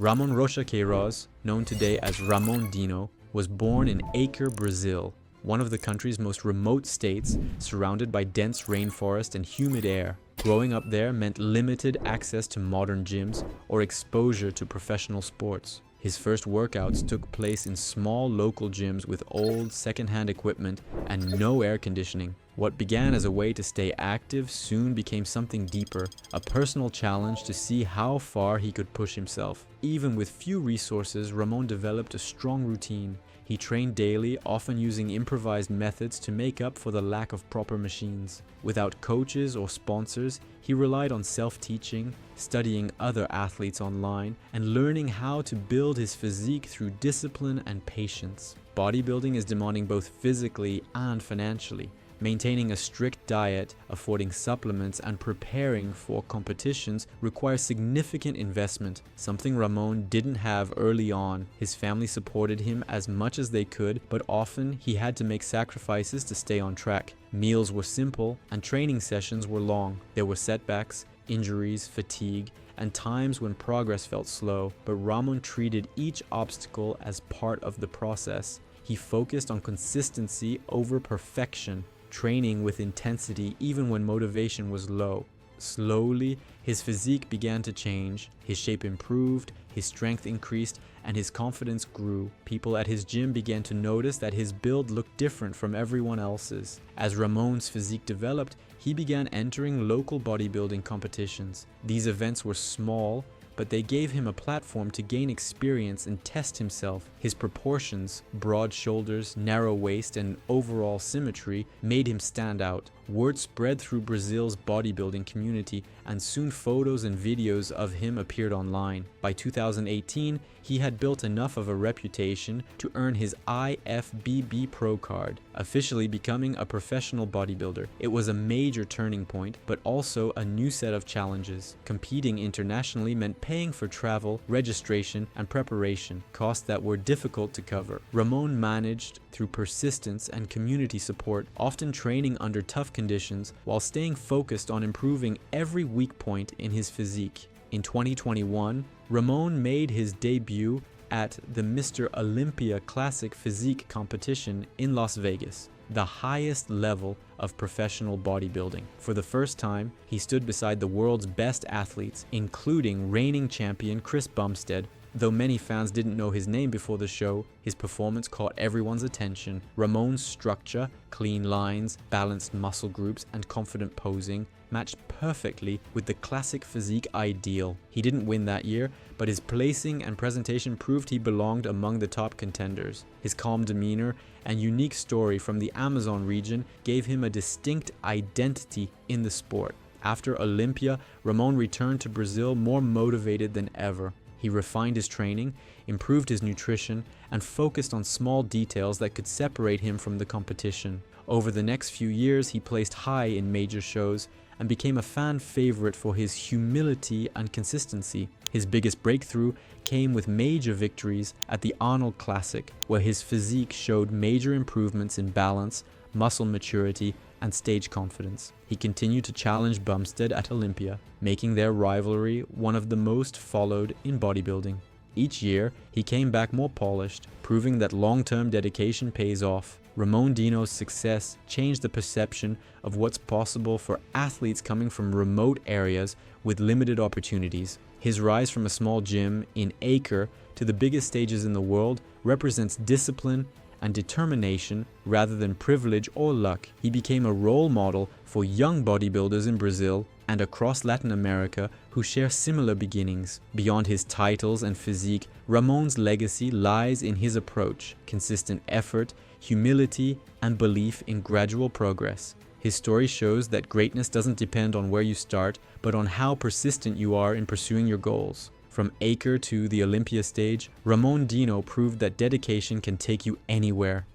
Ramon Rocha Queiroz, known today as Ramon Dino, was born in Acre, Brazil, one of the country's most remote states, surrounded by dense rainforest and humid air. Growing up there meant limited access to modern gyms or exposure to professional sports. His first workouts took place in small local gyms with old, secondhand equipment and no air conditioning. What began as a way to stay active soon became something deeper, a personal challenge to see how far he could push himself. Even with few resources, Ramon developed a strong routine. He trained daily, often using improvised methods to make up for the lack of proper machines. Without coaches or sponsors, he relied on self-teaching, studying other athletes online, and learning how to build his physique through discipline and patience. Bodybuilding is demanding both physically and financially. Maintaining a strict diet, affording supplements, and preparing for competitions requires significant investment, something Ramon didn't have early on. His family supported him as much as they could, but often he had to make sacrifices to stay on track. Meals were simple, and training sessions were long. There were setbacks, injuries, fatigue, and times when progress felt slow, but Ramon treated each obstacle as part of the process. He focused on consistency over perfection, training with intensity even when motivation was low. Slowly, his physique began to change, his shape improved, his strength increased, and his confidence grew. People at his gym began to notice that his build looked different from everyone else's. As Ramon's physique developed, he began entering local bodybuilding competitions. These events were small, but they gave him a platform to gain experience and test himself. His proportions, broad shoulders, narrow waist, and overall symmetry made him stand out. Word spread through Brazil's bodybuilding community, and soon photos and videos of him appeared online. By 2018, he had built enough of a reputation to earn his IFBB Pro card, officially becoming a professional bodybuilder. It was a major turning point, but also a new set of challenges. Competing internationally meant paying for travel, registration, and preparation, costs that were difficult to cover. Ramon managed through persistence and community support, often training under tough conditions while staying focused on improving every weak point in his physique. In 2021, Ramon made his debut at the Mr. Olympia Classic Physique competition in Las Vegas, the highest level of professional bodybuilding. For the first time, he stood beside the world's best athletes, including reigning champion Chris Bumstead. Though many fans didn't know his name before the show, his performance caught everyone's attention. Ramon's structure, clean lines, balanced muscle groups, and confident posing matched perfectly with the classic physique ideal. He didn't win that year, but his placing and presentation proved he belonged among the top contenders. His calm demeanor and unique story from the Amazon region gave him a distinct identity in the sport. After Olympia, Ramon returned to Brazil more motivated than ever. He refined his training, improved his nutrition, and focused on small details that could separate him from the competition. Over the next few years, he placed high in major shows and became a fan favorite for his humility and consistency. His biggest breakthrough came with major victories at the Untold Classic, where his physique showed major improvements in balance, muscle maturity, and stage confidence. He continued to challenge Bumstead at Olympia, making their rivalry one of the most followed in bodybuilding. Each year, he came back more polished, proving that long-term dedication pays off. Ramon Dino's success changed the perception of what's possible for athletes coming from remote areas with limited opportunities. His rise from a small gym in Acre to the biggest stages in the world represents discipline and determination rather than privilege or luck. He became a role model for young bodybuilders in Brazil and across Latin America who share similar beginnings. Beyond his titles and physique, Ramon's legacy lies in his approach, consistent effort, humility, and belief in gradual progress. His story shows that greatness doesn't depend on where you start, but on how persistent you are in pursuing your goals. From Acre to the Olympia stage, Ramon Dino proved that dedication can take you anywhere.